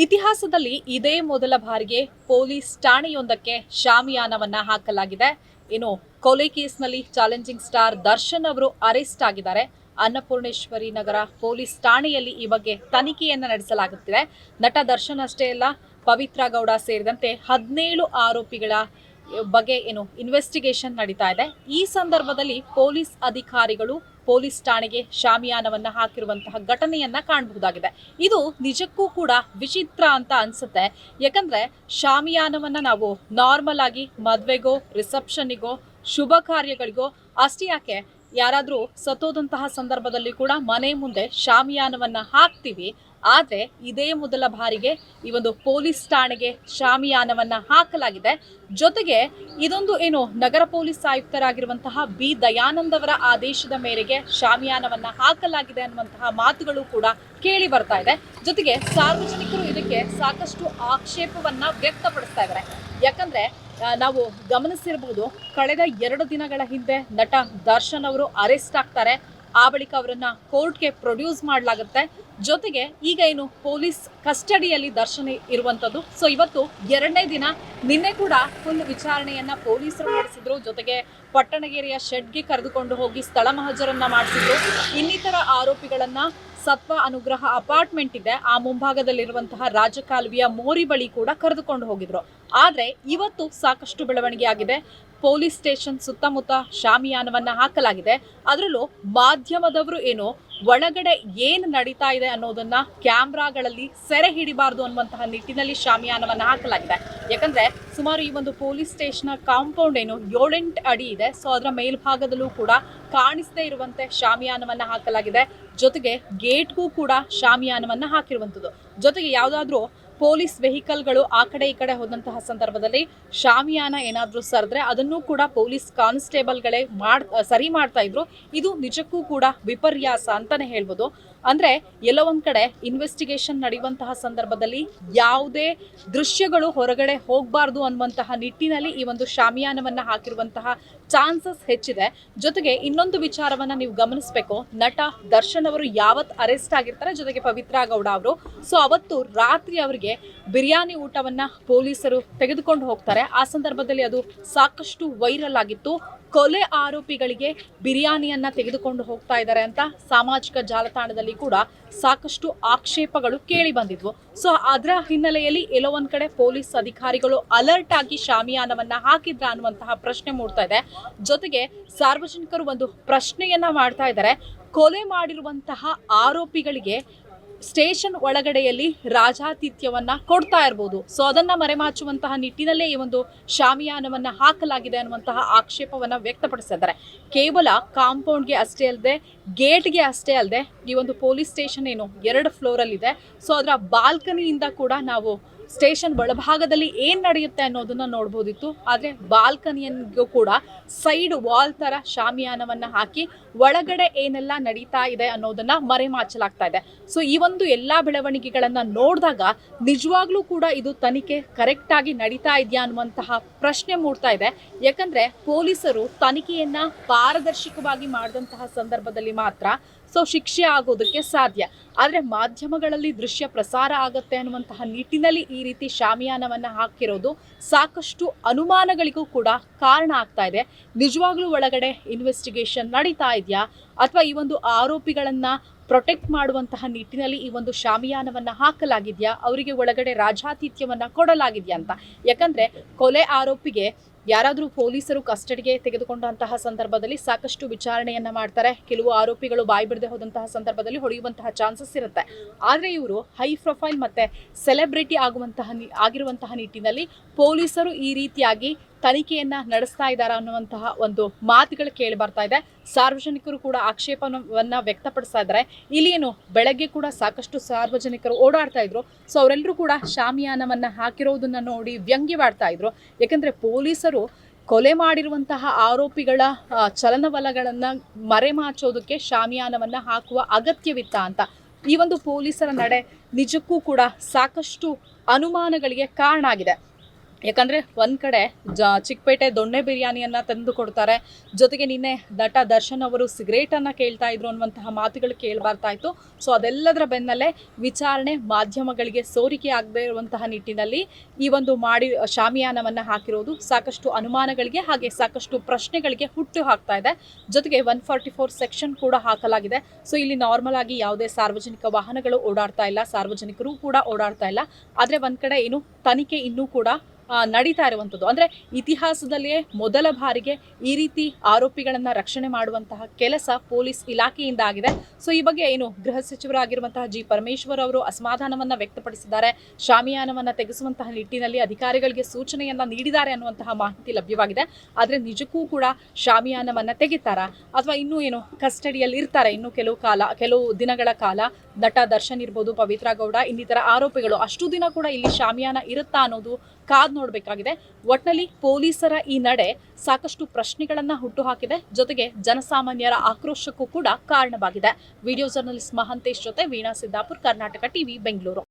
ಇತಿಹಾಸದಲ್ಲಿ ಇದೇ ಮೊದಲ ಬಾರಿಗೆ ಪೊಲೀಸ್ ಠಾಣೆಯೊಂದಕ್ಕೆ ಶಾಮಿಯಾನವನ್ನ ಹಾಕಲಾಗಿದೆ. ಇನ್ನು ಕೊಲೆ ಕೇಸ್ನಲ್ಲಿ ಚಾಲೆಂಜಿಂಗ್ ಸ್ಟಾರ್ ದರ್ಶನ್ ಅವರು ಅರೆಸ್ಟ್ ಆಗಿದ್ದಾರೆ. ಅನ್ನಪೂರ್ಣೇಶ್ವರಿ ನಗರ ಪೊಲೀಸ್ ಠಾಣೆಯಲ್ಲಿ ಈ ಬಗ್ಗೆ ತನಿಖೆಯನ್ನು ನಡೆಸಲಾಗುತ್ತಿದೆ. ನಟ ದರ್ಶನ್ ಅಷ್ಟೇ ಅಲ್ಲ, ಪವಿತ್ರ ಗೌಡ ಸೇರಿದಂತೆ 17 ಆರೋಪಿಗಳ ಬಗ್ಗೆ ಇನ್ವೆಸ್ಟಿಗೇಷನ್ ನಡೀತಾ ಇದೆ. ಈ ಸಂದರ್ಭದಲ್ಲಿ ಪೊಲೀಸ್ ಅಧಿಕಾರಿಗಳು ಪೊಲೀಸ್ ಠಾಣೆಗೆ ಶಾಮಿಯಾನವನ್ನ ಹಾಕಿರುವಂತಹ ಘಟನೆಯನ್ನ ಕಾಣಬಹುದಾಗಿದೆ. ಇದು ನಿಜಕ್ಕೂ ಕೂಡ ವಿಚಿತ್ರ ಅಂತ ಅನ್ಸುತ್ತೆ. ಯಾಕಂದ್ರೆ ಶಾಮಿಯಾನವನ್ನ ನಾವು ನಾರ್ಮಲ್ ಆಗಿ ಮದ್ವೆಗೋ, ರಿಸೆಪ್ಷನ್ನಿಗೋ, ಶುಭ ಕಾರ್ಯಗಳಿಗೋ ಅಷ್ಟೇ ಯಾಕೆ, ಯಾರಾದ್ರೂ ಸತ್ತೋದಂತಹ ಸಂದರ್ಭದಲ್ಲಿ ಕೂಡ ಮನೆ ಮುಂದೆ ಶಾಮಿಯಾನವನ್ನ ಹಾಕ್ತೀವಿ. ಆದರೆ ಇದೇ ಮೊದಲ ಬಾರಿಗೆ ಈ ಒಂದು ಪೊಲೀಸ್ ಠಾಣೆಗೆ ಶಾಮಿಯಾನವನ್ನ ಹಾಕಲಾಗಿದೆ. ಜೊತೆಗೆ ಇದೊಂದು ನಗರ ಪೊಲೀಸ್ ಆಯುಕ್ತರಾಗಿರುವಂತಹ ಬಿ ದಯಾನಂದ್ ಅವರ ಆದೇಶದ ಮೇರೆಗೆ ಶಾಮಿಯಾನವನ್ನ ಹಾಕಲಾಗಿದೆ ಅನ್ನುವಂತಹ ಮಾತುಗಳು ಕೂಡ ಕೇಳಿ ಬರ್ತಾ ಇದೆ. ಜೊತೆಗೆ ಸಾರ್ವಜನಿಕರು ಇದಕ್ಕೆ ಸಾಕಷ್ಟು ಆಕ್ಷೇಪವನ್ನ ವ್ಯಕ್ತಪಡಿಸ್ತಾ ಇದ್ದಾರೆ. ಯಾಕಂದ್ರೆ ನಾವು ಗಮನಿಸಿರಬಹುದು, ಕಳೆದ 2 ದಿನಗಳ ಹಿಂದೆ ನಟ ದರ್ಶನ್ ಅವರು ಅರೆಸ್ಟ್ ಆಗ್ತಾರೆ. ಆ ಬಳಿಕ ಅವರನ್ನ ಕೋರ್ಟ್ಗೆ ಪ್ರೊಡ್ಯೂಸ್ ಮಾಡಲಾಗುತ್ತೆ. ಜೊತೆಗೆ ಈಗ ಪೊಲೀಸ್ ಕಸ್ಟಡಿಯಲ್ಲಿ ದರ್ಶನ್ ಇರುವಂತದ್ದು. ಸೊ ಇವತ್ತು 2ನೇ ದಿನ. ನಿನ್ನೆ ಕೂಡ ಫುಲ್ ವಿಚಾರಣೆಯನ್ನ ಪೊಲೀಸರು ನಡೆಸಿದ್ರು. ಜೊತೆಗೆ ಪಟ್ಟಣಗೆರೆಯ ಶೆಡ್ಗೆ ಕರೆದುಕೊಂಡು ಹೋಗಿ ಸ್ಥಳ ಮಹಜರನ್ನ ಮಾಡಿಸಿದ್ರು. ಇನ್ನಿತರ ಆರೋಪಿಗಳನ್ನ ಸತ್ವ ಅನುಗ್ರಹ ಅಪಾರ್ಟ್ಮೆಂಟ್ ಇದೆ, ಆ ಮುಂಭಾಗದಲ್ಲಿರುವಂತಹ ರಾಜಕಾಲುವೆಯ ಮೋರಿ ಬಳಿ ಕೂಡ ಕರೆದುಕೊಂಡು ಹೋಗಿದ್ರು. ಆದ್ರೆ ಇವತ್ತು ಸಾಕಷ್ಟು ಬೆಳವಣಿಗೆ ಆಗಿದೆ. ಪೊಲೀಸ್ ಸ್ಟೇಷನ್ ಸುತ್ತಮುತ್ತ ಶಾಮಿಯಾನವನ್ನ ಹಾಕಲಾಗಿದೆ. ಅದರಲ್ಲೂ ಮಾಧ್ಯಮದವರು ಒಳಗಡೆ ಏನು ನಡೀತಾ ಇದೆ ಅನ್ನೋದನ್ನ ಕ್ಯಾಮ್ರಾಗಳಲ್ಲಿ ಸೆರೆ ಹಿಡಿಬಾರ್ದು ಅನ್ನುವಂತಹ ನಿಟ್ಟಿನಲ್ಲಿ ಶಾಮಿಯಾನವನ್ನ ಹಾಕಲಾಗಿದೆ. ಯಾಕಂದ್ರೆ ಸುಮಾರು ಈ ಒಂದು ಪೊಲೀಸ್ ಸ್ಟೇಷನ್ ಕಾಂಪೌಂಡ್ 7-8 ಅಡಿ ಇದೆ. ಸೊ ಅದರ ಮೇಲ್ಭಾಗದಲ್ಲೂ ಕೂಡ ಕಾಣಿಸದೇ ಇರುವಂತೆ ಶಾಮಿಯಾನವನ್ನ ಹಾಕಲಾಗಿದೆ. ಜೊತೆಗೆ ಗೇಟ್ಗೂ ಕೂಡ ಶಾಮಿಯಾನವನ್ನ ಹಾಕಿರುವಂಥದ್ದು. ಜೊತೆಗೆ ಯಾವುದಾದ್ರೂ ಪೊಲೀಸ್ ವೆಹಿಕಲ್ಗಳು ಆ ಕಡೆ ಈ ಕಡೆ ಹೋದಂತಹ ಸಂದರ್ಭದಲ್ಲಿ ಶಾಮಿಯಾನ ಏನಾದರೂ ಸರಿದ್ರೆ ಅದನ್ನು ಕೂಡ ಪೊಲೀಸ್ ಕಾನ್ಸ್ಟೇಬಲ್ಗಳೇ ಸರಿ ಮಾಡ್ತಾ ಇದ್ರು. ಇದು ನಿಜಕ್ಕೂ ಕೂಡ ವಿಪರ್ಯಾಸ ಅಂತಾನೆ ಹೇಳ್ಬೋದು. ಅಂದ್ರೆ ಎಲ್ಲೋ ಒಂದ್ ಕಡೆ ಇನ್ವೆಸ್ಟಿಗೇಷನ್ ನಡೆಯುವಂತಹ ಸಂದರ್ಭದಲ್ಲಿ ಯಾವುದೇ ದೃಶ್ಯಗಳು ಹೊರಗಡೆ ಹೋಗಬಾರ್ದು ಅನ್ನುವಂತಹ ನಿಟ್ಟಿನಲ್ಲಿ ಈ ಒಂದು ಶಾಮಿಯಾನವನ್ನ ಹಾಕಿರುವಂತಹ ಚಾನ್ಸಸ್ ಹೆಚ್ಚಿದೆ. ಜೊತೆಗೆ ಇನ್ನೊಂದು ವಿಚಾರವನ್ನ ನೀವು ಗಮನಿಸಬೇಕು, ನಟ ದರ್ಶನ್ ಅವರು ಯಾವತ್ತು ಅರೆಸ್ಟ್ ಆಗಿರ್ತಾರೆ, ಜೊತೆಗೆ ಪವಿತ್ರ ಗೌಡ ಅವರು, ಸೊ ಅವತ್ತು ರಾತ್ರಿ ಅವರಿಗೆ ಬಿರಿಯಾನಿ ಊಟವನ್ನ ಪೊಲೀಸರು ತೆಗೆದುಕೊಂಡು ಹೋಗ್ತಾರೆ. ಆ ಸಂದರ್ಭದಲ್ಲಿ ಅದು ಸಾಕಷ್ಟು ವೈರಲ್ ಆಗಿತ್ತು. ಕೊಲೆ ಆರೋಪಿಗಳಿಗೆ ಬಿರಿಯಾನಿಯನ್ನ ತೆಗೆದುಕೊಂಡು ಹೋಗ್ತಾ ಇದ್ದಾರೆ ಅಂತ ಸಾಮಾಜಿಕ ಜಾಲತಾಣದಲ್ಲಿ ಕೂಡ ಸಾಕಷ್ಟು ಆಕ್ಷೇಪಗಳು ಕೇಳಿ ಬಂದಿದ್ವು. ಸೊ ಅದರ ಹಿನ್ನೆಲೆಯಲ್ಲಿ ಎಲ್ಲೋ ಒಂದ್ ಕಡೆ ಪೊಲೀಸ್ ಅಧಿಕಾರಿಗಳು ಅಲರ್ಟ್ ಆಗಿ ಶಾಮಿಯಾನವನ್ನ ಹಾಕಿದ್ರ ಅನ್ನುವಂತಹ ಪ್ರಶ್ನೆ ಮೂಡ್ತಾ ಇದೆ. ಜೊತೆಗೆ ಸಾರ್ವಜನಿಕರು ಒಂದು ಪ್ರಶ್ನೆಯನ್ನ ಮಾಡ್ತಾ ಇದ್ದಾರೆ, ಕೊಲೆ ಮಾಡಿರುವಂತಹ ಆರೋಪಿಗಳಿಗೆ ಸ್ಟೇಷನ್ ಒಳಗಡೆಯಲ್ಲಿ ರಾಜಾತಿಥ್ಯವನ್ನ ಕೊಡ್ತಾ ಇರಬಹುದು. ಸೊ ಅದನ್ನ ಮರೆಮಾಚುವಂತಹ ನಿಟ್ಟಿನಲ್ಲೇ ಈ ಒಂದು ಶಾಮಿಯಾನವನ್ನ ಹಾಕಲಾಗಿದೆ ಅನ್ನುವಂತಹ ಆಕ್ಷೇಪವನ್ನ ವ್ಯಕ್ತಪಡಿಸಿದ್ದಾರೆ. ಕೇವಲ ಕಾಂಪೌಂಡ್ಗೆ ಅಷ್ಟೇ ಅಲ್ಲದೆ, ಗೇಟ್ಗೆ ಅಷ್ಟೇ ಅಲ್ಲದೆ, ಈ ಒಂದು ಪೊಲೀಸ್ ಸ್ಟೇಷನ್ 2 ಫ್ಲೋರ್ ಅಲ್ಲಿ ಇದೆ. ಸೊ ಅದರ ಬಾಲ್ಕನಿಯಿಂದ ಕೂಡ ನಾವು ಸ್ಟೇಷನ್ ಒಳಭಾಗದಲ್ಲಿ ಏನ್ ನಡೆಯುತ್ತೆ ಅನ್ನೋದನ್ನ ನೋಡ್ಬೋದಿತ್ತು. ಆದ್ರೆ ಬಾಲ್ಕನಿಯನ್ಗೂ ಕೂಡ ಸೈಡ್ ವಾಲ್ ತರ ಶಾಮಿಯಾನವನ್ನ ಹಾಕಿ ಒಳಗಡೆ ಏನೆಲ್ಲ ನಡೀತಾ ಇದೆ ಅನ್ನೋದನ್ನ ಮರೆಮಾಚಲಾಗ್ತಾ ಇದೆ. ಸೊ ಈ ಒಂದು ಎಲ್ಲಾ ಬೆಳವಣಿಗೆಗಳನ್ನ ನೋಡಿದಾಗ ನಿಜವಾಗ್ಲೂ ಕೂಡ ಇದು ತನಿಖೆ ಕರೆಕ್ಟ್ ಆಗಿ ನಡೀತಾ ಇದೆಯಾ ಅನ್ನುವಂತಹ ಪ್ರಶ್ನೆ ಮೂಡ್ತಾ ಇದೆ. ಯಾಕಂದ್ರೆ ಪೊಲೀಸರು ತನಿಖೆಯನ್ನ ಪಾರದರ್ಶಕವಾಗಿ ಮಾಡಿದಂತಹ ಸಂದರ್ಭದಲ್ಲಿ ಮಾತ್ರ ಶಿಕ್ಷೆ ಆಗೋದಕ್ಕೆ ಸಾಧ್ಯ. ಆದ್ರೆ ಮಾಧ್ಯಮಗಳಲ್ಲಿ ದೃಶ್ಯ ಪ್ರಸಾರ ಆಗತ್ತೆ ಅನ್ನುವಂತಹ ನಿಟ್ಟಿನಲ್ಲಿ ಈ ರೀತಿ ಶಾಮಿಯಾನವನ್ನ ಹಾಕಿರೋದು ಸಾಕಷ್ಟು ಅನುಮಾನಗಳಿಗೂ ಕೂಡ ಕಾರಣ ಆಗ್ತಾ ಇದೆ. ನಿಜವಾಗ್ಲೂ ಒಳಗಡೆ ಇನ್ವೆಸ್ಟಿಗೇಷನ್ ನಡೀತಾ ಇದೆಯಾ, ಅಥವಾ ಈ ಒಂದು ಆರೋಪಿಗಳನ್ನ ಪ್ರೊಟೆಕ್ಟ್ ಮಾಡುವಂತಹ ನಿಟ್ಟಿನಲ್ಲಿ ಈ ಒಂದು ಶಾಮಿಯಾನವನ್ನ ಹಾಕಲಾಗಿದೆಯಾ, ಅವರಿಗೆ ಒಳಗಡೆ ರಾಜಾತಿಥ್ಯವನ್ನ ಕೊಡಲಾಗಿದೆಯಾ ಅಂತ. ಯಾಕಂದ್ರೆ ಕೊಲೆ ಆರೋಪಿಗೆ ಯಾರಾದರೂ ಪೊಲೀಸರು ಕಸ್ಟಡಿಗೆ ತೆಗೆದುಕೊಂಡಂತಹ ಸಂದರ್ಭದಲ್ಲಿ ಸಾಕಷ್ಟು ವಿಚಾರಣೆಯನ್ನ ಮಾಡ್ತಾರೆ. ಕೆಲವು ಆರೋಪಿಗಳು ಬಾಯಿ ಬಿಡದೆ ಹೋದಂತಹ ಸಂದರ್ಭದಲ್ಲಿ ಹೊಡೆಯುವಂತಹ ಚಾನ್ಸಸ್ ಇರುತ್ತೆ. ಆದ್ರೆ ಇವರು ಹೈ ಪ್ರೊಫೈಲ್ ಮತ್ತೆ ಸೆಲೆಬ್ರಿಟಿ ಆಗಿರುವಂತಹ ನಿಟ್ಟಿನಲ್ಲಿ ಪೊಲೀಸರು ಈ ರೀತಿಯಾಗಿ ತನಿಖೆಯನ್ನ ನಡೆಸ್ತಾ ಇದ್ದಾರೆ ಅನ್ನುವಂತಹ ಒಂದು ಮಾತುಗಳು ಕೇಳಿ ಬರ್ತಾ ಇದೆ. ಸಾರ್ವಜನಿಕರು ಕೂಡ ಆಕ್ಷೇಪವನ್ನ ವ್ಯಕ್ತಪಡಿಸ್ತಾ ಇದ್ದಾರೆ. ಇಲ್ಲಿ ಬೆಳಗ್ಗೆ ಕೂಡ ಸಾಕಷ್ಟು ಸಾರ್ವಜನಿಕರು ಓಡಾಡ್ತಾ ಇದ್ರು. ಸೊ ಅವರೆಲ್ಲರೂ ಕೂಡ ಶಾಮಿಯಾನವನ್ನ ಹಾಕಿರೋದನ್ನ ನೋಡಿ ವ್ಯಂಗ್ಯವಾಡ್ತಾ ಇದ್ರು. ಯಾಕಂದ್ರೆ ಪೊಲೀಸರು ಕೊಲೆ ಮಾಡಿರುವಂತಹ ಆರೋಪಿಗಳ ಚಲನವಲನಗಳನ್ನ ಮರೆಮಾಚೋದಕ್ಕೆ ಶಾಮಿಯಾನವನ್ನ ಹಾಕುವ ಅಗತ್ಯವಿತ್ತ ಅಂತ. ಈ ಒಂದು ಪೊಲೀಸರ ನಡೆ ನಿಜಕ್ಕೂ ಕೂಡ ಸಾಕಷ್ಟು ಅನುಮಾನಗಳಿಗೆ ಕಾರಣ ಆಗಿದೆ. ಯಾಕಂದರೆ ಒಂದು ಕಡೆ ಚಿಕ್ಕಪೇಟೆ ದೊಣ್ಣೆ ಬಿರಿಯಾನಿಯನ್ನು ತಂದು ಕೊಡ್ತಾರೆ, ಜೊತೆಗೆ ನಿನ್ನೆ ನಟ ದರ್ಶನ್ ಅವರು ಸಿಗರೇಟನ್ನು ಕೇಳ್ತಾ ಇದ್ರು ಅನ್ನುವಂತಹ ಮಾತುಗಳು ಕೇಳಿಬರ್ತಾ ಇತ್ತು. ಸೊ ಅದೆಲ್ಲದರ ಬೆನ್ನಲ್ಲೇ ವಿಚಾರಣೆ ಮಾಧ್ಯಮಗಳಿಗೆ ಸೋರಿಕೆ ಆಗದೇ ಇರುವಂತಹ ನಿಟ್ಟಿನಲ್ಲಿ ಈ ಒಂದು ಶಾಮಿಯಾನವನ್ನು ಹಾಕಿರೋದು ಸಾಕಷ್ಟು ಅನುಮಾನಗಳಿಗೆ ಹಾಗೆ ಸಾಕಷ್ಟು ಪ್ರಶ್ನೆಗಳಿಗೆ ಹುಟ್ಟು ಹಾಕ್ತಾ ಇದೆ. ಜೊತೆಗೆ 144 ಸೆಕ್ಷನ್ ಕೂಡ ಹಾಕಲಾಗಿದೆ. ಸೊ ಇಲ್ಲಿ ನಾರ್ಮಲ್ ಆಗಿ ಯಾವುದೇ ಸಾರ್ವಜನಿಕ ವಾಹನಗಳು ಓಡಾಡ್ತಾ ಇಲ್ಲ, ಸಾರ್ವಜನಿಕರು ಕೂಡ ಓಡಾಡ್ತಾ ಇಲ್ಲ. ಆದರೆ ಒಂದು ಕಡೆ ಏನು ತನಿಖೆ ಇನ್ನೂ ಕೂಡ ನಡೀತಾ ಇರುವಂಥದ್ದು. ಅಂದರೆ ಇತಿಹಾಸದಲ್ಲಿಯೇ ಮೊದಲ ಬಾರಿಗೆ ಈ ರೀತಿ ಆರೋಪಿಗಳನ್ನು ರಕ್ಷಣೆ ಮಾಡುವಂತಹ ಕೆಲಸ ಪೊಲೀಸ್ ಇಲಾಖೆಯಿಂದ ಆಗಿದೆ. ಸೊ ಈ ಬಗ್ಗೆ ಏನು ಗೃಹ ಸಚಿವರಾಗಿರುವಂತಹ ಜಿ ಪರಮೇಶ್ವರ್ ಅವರು ಅಸಮಾಧಾನವನ್ನು ವ್ಯಕ್ತಪಡಿಸಿದ್ದಾರೆ. ಶಾಮಿಯಾನವನ್ನು ತೆಗೆಸುವಂತಹ ನಿಟ್ಟಿನಲ್ಲಿ ಅಧಿಕಾರಿಗಳಿಗೆ ಸೂಚನೆಯನ್ನು ನೀಡಿದ್ದಾರೆ ಅನ್ನುವಂತಹ ಮಾಹಿತಿ ಲಭ್ಯವಾಗಿದೆ. ಆದರೆ ನಿಜಕ್ಕೂ ಕೂಡ ಶಾಮಿಯಾನವನ್ನು ತೆಗಿತಾರಾ ಅಥವಾ ಇನ್ನೂ ಏನು ಕಸ್ಟಡಿಯಲ್ಲಿ ಇರ್ತಾರೆ ಇನ್ನು ಕೆಲವು ದಿನಗಳ ಕಾಲ ನಟ ದರ್ಶನ್ ಇರ್ಬೋದು, ಪವಿತ್ರ ಗೌಡ ಇನ್ನಿತರ ಆರೋಪಿಗಳು ಅಷ್ಟು ದಿನ ಕೂಡ ಇಲ್ಲಿ ಶಾಮಿಯಾನ ಇರುತ್ತಾ ಅನ್ನೋದು ಕಾದ್ ನೋಡಬೇಕಾಗಿದೆ. ಒಟ್ನಲ್ಲಿ ಪೊಲೀಸರ ಈ ನಡೆ ಸಾಕಷ್ಟು ಪ್ರಶ್ನೆಗಳನ್ನ ಹುಟ್ಟುಹಾಕಿದೆ, ಜೊತೆಗೆ ಜನಸಾಮಾನ್ಯರ ಆಕ್ರೋಶಕ್ಕೂ ಕೂಡ ಕಾರಣವಾಗಿದೆ. ವಿಡಿಯೋ ಜರ್ನಲಿಸ್ಟ್ ಮಹಂತೇಶ್ ಜೊತೆ ವೀಣಾ ಸಿದ್ದಾಪುರ್, ಕರ್ನಾಟಕ ಟಿವಿ, ಬೆಂಗಳೂರು.